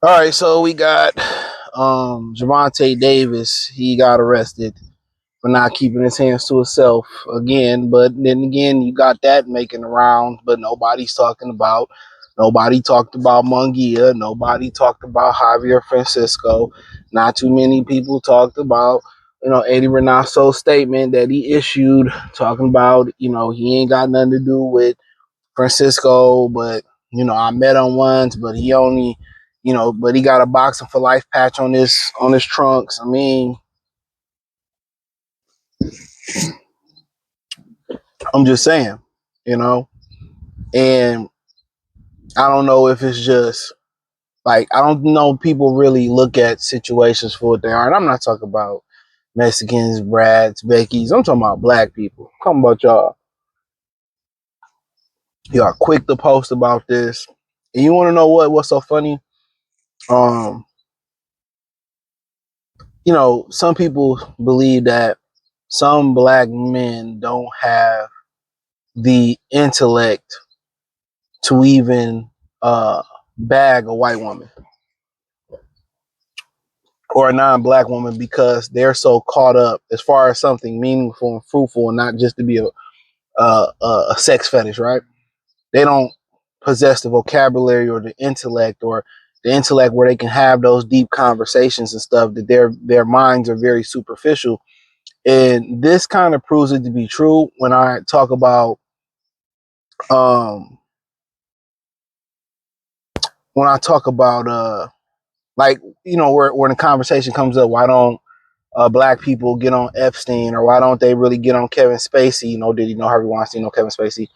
All right, so we got Gervonta Davis. He got arrested for not keeping his hands to himself again. But then again, you got that making the rounds, but nobody's talking about. Nobody talked about Munguia. Nobody talked about Javier Francisco. Not too many people talked about, Eddie Renasso's statement that he issued talking about, he ain't got nothing to do with Francisco, but I met him once, but he only, but he got a boxing for life patch on his trunks. I mean, I'm just saying, you know, and I don't know if it's just like I don't know people really look at situations for what they are. And I'm not talking about Mexicans, Brads, Becky's. I'm talking about black people. I'm talking about y'all. Y'all quick to post about this. And you want to know what's so funny? Some people believe that some black men don't have the intellect to even bag a white woman or a non-black woman because they're so caught up as far as something meaningful and fruitful and not just to be a sex fetish, right? They don't possess the vocabulary or the intellect where they can have those deep conversations and stuff, that their minds are very superficial. And this kind of proves it to be true when I talk about um like, where the conversation comes up, why don't black people get on Epstein, or why don't they really get on Kevin Spacey, Diddy, Harvey Weinstein, Kevin Spacey,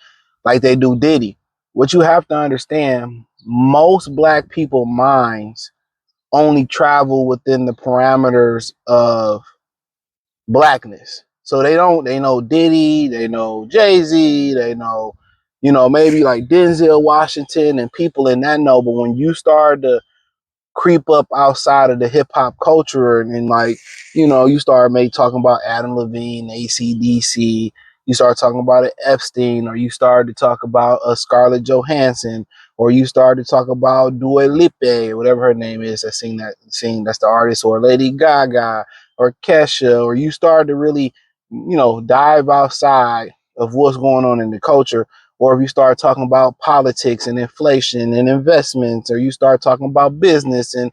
like they do Diddy. What you have to understand, most black people minds only travel within the parameters of blackness. So they know Diddy, they know Jay-Z, they know, maybe like Denzel Washington and people in that know. But when you start to creep up outside of the hip hop culture and like, you start maybe talking about Adam Levine, AC/DC, you start talking about an Epstein, or you start to talk about a Scarlett Johansson, or you start to talk about Dua Lipa, or whatever her name is, that sing that's the artist, or Lady Gaga, or Kesha, or you start to really, dive outside of what's going on in the culture. Or if you start talking about politics and inflation and investments, or you start talking about business and,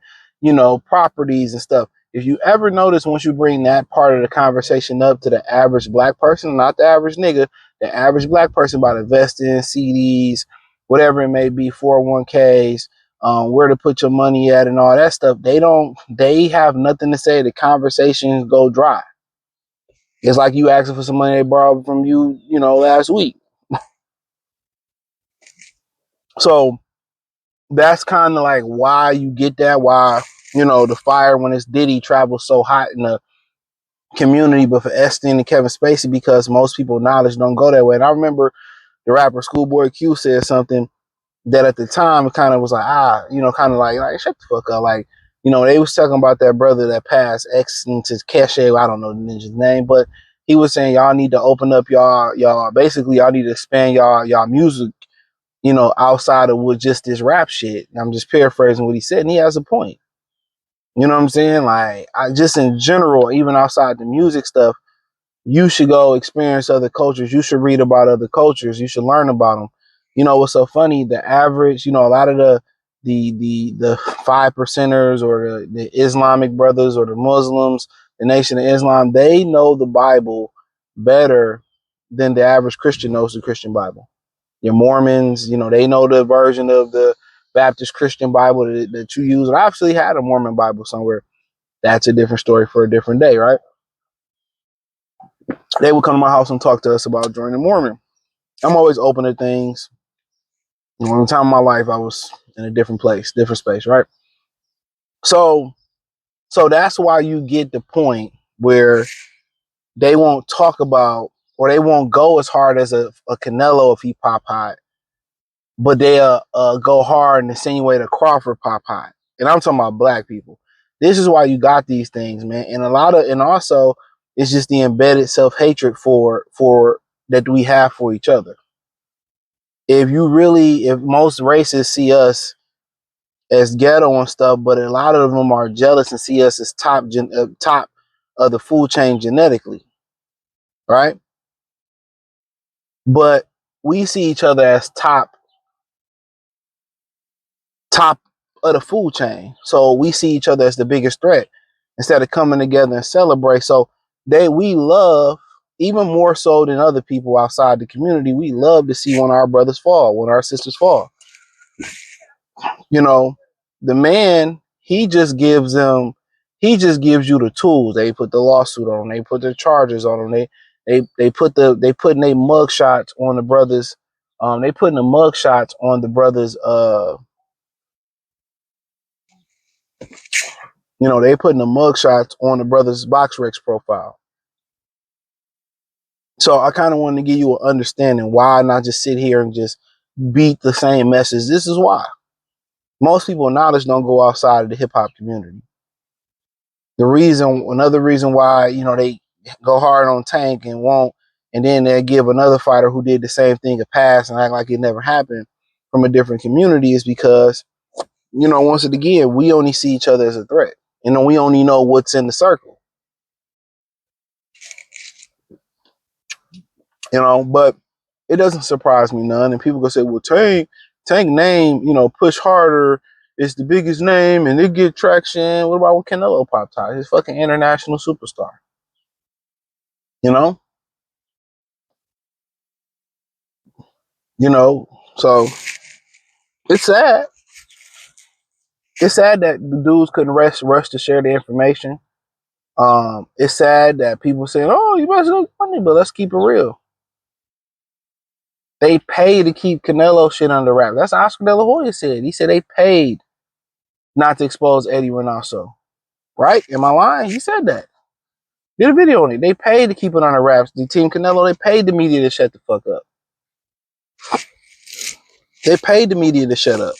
properties and stuff. If you ever notice, once you bring that part of the conversation up to the average black person, not the average nigga, the average black person about investing in CDs, whatever it may be, 401ks, where to put your money at and all that stuff, they have nothing to say. The conversations go dry. It's like you asking for some money they borrowed from you, last week. So that's kind of like why you get that, why, the fire when it's Diddy travels so hot in the community, but for Epstein and Kevin Spacey, because most people knowledge don't go that way. And I remember the rapper Schoolboy Q said something that at the time it kind of was like, kind of like shut the fuck up. Like, they was talking about that brother that passed X into Keshe. I don't know the ninja's name, but he was saying y'all need to open up y'all basically y'all need to expand y'all music, outside of with just this rap shit. I'm just paraphrasing what he said, and he has a point. You know what I'm saying? Like, I just in general, even outside the music stuff, you should go experience other cultures. You should read about other cultures. You should learn about them. What's so funny? The average, a lot of the 5%ers, or the Islamic brothers, or the Muslims, the Nation of Islam, they know the Bible better than the average Christian knows the Christian Bible. Your Mormons, they know the version of the Baptist Christian Bible that you use. And I actually had a Mormon Bible somewhere. That's a different story for a different day, right? They would come to my house and talk to us about joining Mormon. I'm always open to things. One time in my life, I was in a different place, different space, right? So that's why you get the point where they won't talk about, or they won't go as hard as a Canelo if he pop hot, but they'll go hard and insinuate a Crawford pop hot. And I'm talking about black people. This is why you got these things, man. And also It's just the embedded self-hatred for that we have for each other. If most races see us as ghetto and stuff, but a lot of them are jealous and see us as top of the food chain genetically, right? But we see each other as top of the food chain. So we see each other as the biggest threat instead of coming together and celebrate. So we love, even more so than other people outside the community, we love to see when our brothers fall, when our sisters fall. You know, the man, he just gives you the tools. They put the lawsuit on them, they put the charges on them, they putting their mug shots on the brothers. They putting the mug shots on the brothers they putting the mug shots on the brothers BoxRec profile. So I kind of wanted to give you an understanding why not just sit here and just beat the same message. This is why most people in knowledge don't go outside of the hip hop community. Another reason why, they go hard on Tank and won't, and then they give another fighter who did the same thing a pass and act like it never happened from a different community is because, once again, we only see each other as a threat. We only know what's in the circle, but it doesn't surprise me none. And people go say, well, Tank name, push harder. It's the biggest name and it get traction. What about with Canelo Pop Top? He's fucking international superstar. You know? So it's sad. It's sad that the dudes couldn't rush to share the information. It's sad that people saying, "Oh, you must look funny," but let's keep it real. They pay to keep Canelo shit under wraps. That's what Oscar De La Hoya said. He said they paid not to expose Eddie Reynoso. Right? Am I lying? He said that. Did a video on it. They paid to keep it under wraps. The team Canelo, they paid the media to shut the fuck up. They paid the media to shut up.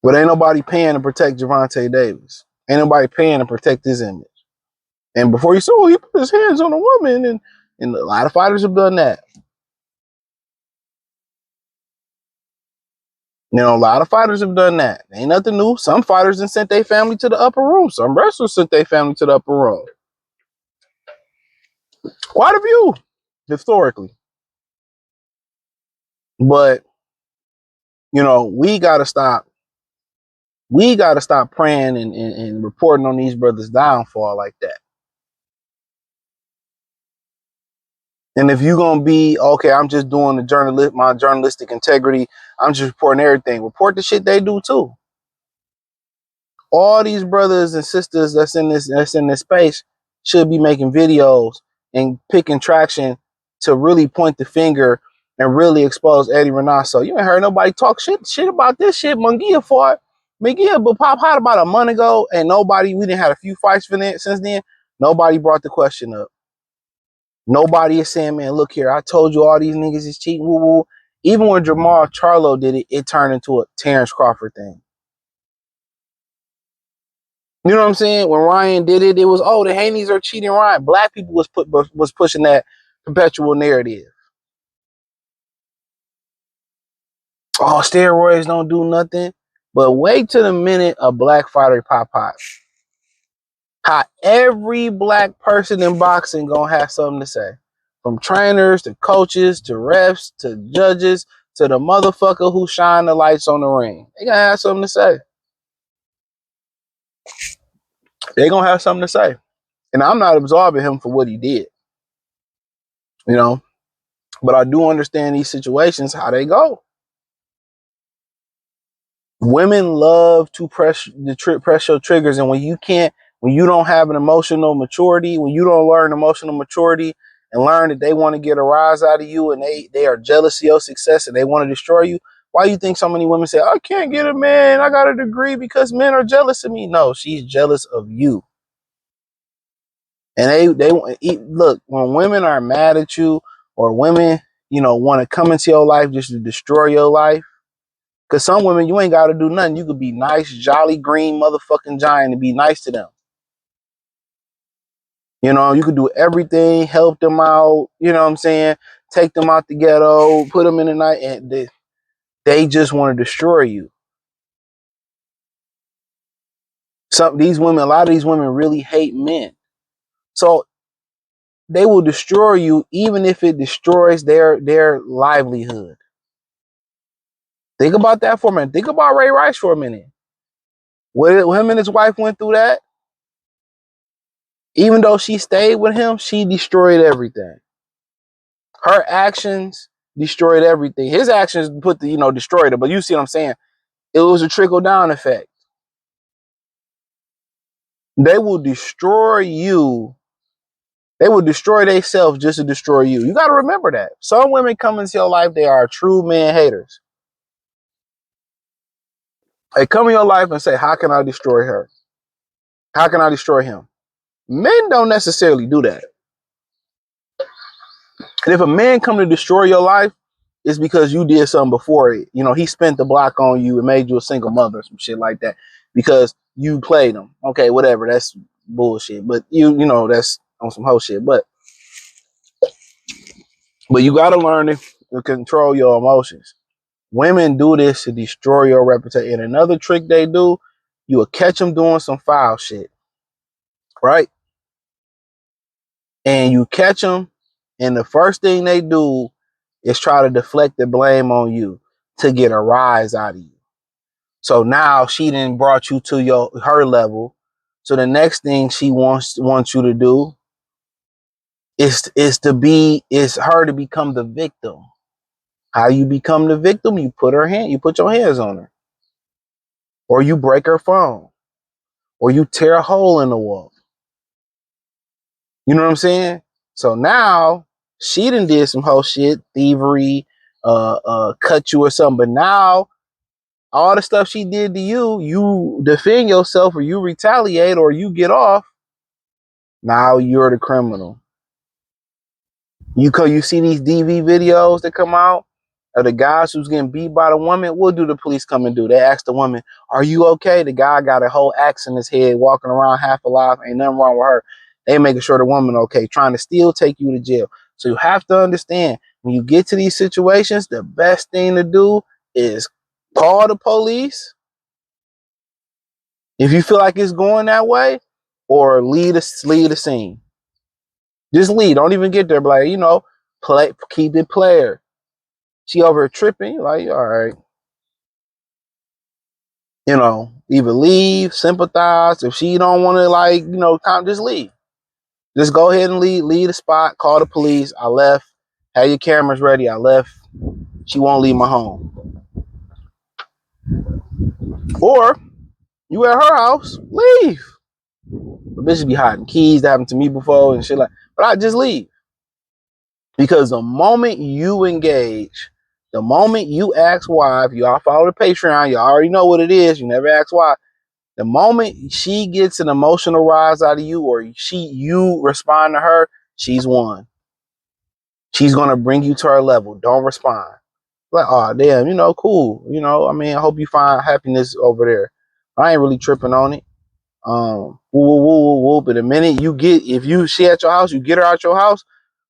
But ain't nobody paying to protect Gervonta Davis. Ain't nobody paying to protect his image. And before you saw, he put his hands on a woman, and a lot of fighters have done that. A lot of fighters have done that. Ain't nothing new. Some fighters have sent their family to the upper room. Some wrestlers sent their family to the upper room. Quite a few, historically. But, we gotta stop. We gotta stop praying and reporting on these brothers' downfall like that. And if you're gonna be okay, I'm just doing my journalistic integrity. I'm just reporting everything. Report the shit they do too. All these brothers and sisters that's in this space should be making videos and picking traction to really point the finger and really expose Eddie Reynoso. You ain't heard nobody talk shit about this shit. Munguia fought. Munguia but pop hot about a month ago, and we didn't have a few fights since then. Nobody brought the question up. Nobody is saying, man, look here, I told you all these niggas is cheating. Woo woo. Even when Jamal Charlo did it, it turned into a Terrence Crawford thing. You know what I'm saying? When Ryan did it, it was, oh, the Haney's are cheating Ryan. Black people was pushing that perpetual narrative. Oh, steroids don't do nothing. But wait till the minute a black fighter pop out. How every black person in boxing gonna have something to say. From trainers to coaches to refs to judges to the motherfucker who shine the lights on the ring. They gonna have something to say. They gonna have something to say. And I'm not absolving him for what he did. But I do understand these situations, how they go. Women love to press your triggers, and when you don't have an emotional maturity, when you don't learn emotional maturity and learn that they want to get a rise out of you and they are jealous of your success and they want to destroy you, why do you think so many women say, I can't get a man, I got a degree because men are jealous of me? No, she's jealous of you. And they look, when women are mad at you or women, want to come into your life just to destroy your life, Because some women, you ain't got to do nothing. You could be nice, jolly, green motherfucking giant and be nice to them. You know, you could do everything, help them out, you know what I'm saying? Take them out the ghetto, put them in the night, and they just want to destroy you. A lot of these women really hate men. So they will destroy you even if it destroys their livelihood. Think about that for a minute. Think about Ray Rice for a minute. When him and his wife went through that, even though she stayed with him, she destroyed everything. Her actions destroyed everything. His actions destroyed it. But you see what I'm saying? It was a trickle down effect. They will destroy you. They will destroy themselves just to destroy you. You got to remember that. Some women come into your life, they are true man haters. They come in your life and say, how can I destroy her? How can I destroy him? Men don't necessarily do that. And if a man come to destroy your life, it's because you did something before it. You know, he spent the block on you and made you a single mother, some shit like that, because you played him. Okay, whatever. That's bullshit. But you know, that's on some whole shit. But you got to learn to control your emotions. Women do this to destroy your reputation. And another trick they do, you will catch them doing some foul shit, right? And you catch them, and the first thing they do is try to deflect the blame on you to get a rise out of you. So now she done brought you to her level. So the next thing she wants you to do is her to become the victim. How you become the victim? You put your hands on her, or you break her phone, or you tear a hole in the wall. You know what I'm saying? So now she done did some whole shit, thievery, cut you or something. But now all the stuff she did to you, you defend yourself, or you retaliate, or you get off. Now you're the criminal. You see these DV videos that come out of the guys who's getting beat by the woman. What do the police come and do? They ask the woman, "Are you okay?" The guy got a whole axe in his head, walking around half alive. Ain't nothing wrong with her. They making sure the woman okay, trying to still take you to jail. So you have to understand, when you get to these situations, the best thing to do is call the police if you feel like it's going that way, or leave the scene. Just leave. Don't even get there. But keep it player. She over here tripping. Like, all right. Either leave, sympathize. If she don't want to, just leave. Just go ahead and leave the spot. Call the police. I left. Have your cameras ready. I left. She won't leave my home. Or you at her house, leave. The bitch be hiding keys. That happened to me before and shit but I just leave. Because the moment you engage, the moment you ask why, if y'all follow the Patreon, you already know what it is. You never ask why. The moment she gets an emotional rise out of you, or you respond to her, she's won. She's gonna bring you to her level. Don't respond. Like, oh damn, cool. I hope you find happiness over there. I ain't really tripping on it. Woo, woo, woo, woo. But the minute she at your house, you get her out your house.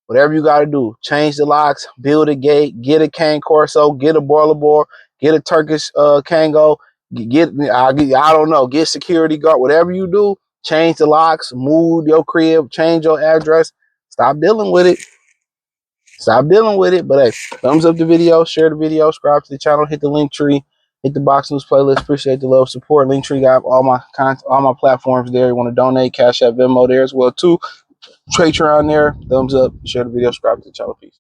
Whatever you got to do, change the locks, build a gate, get a cane corso, get a boiler board, get a Turkish Kango, I don't know, get security guard, whatever you do, change the locks, move your crib, change your address. Stop dealing with it. Stop dealing with it. But hey, thumbs up the video, share the video, subscribe to the channel, hit the link tree, hit the box news playlist. Appreciate the love, support. Link tree got all my content, all my platforms there. You want to donate, Cash App, Venmo there as well too. Patreon there. Thumbs up, share the video, subscribe to the channel. Peace.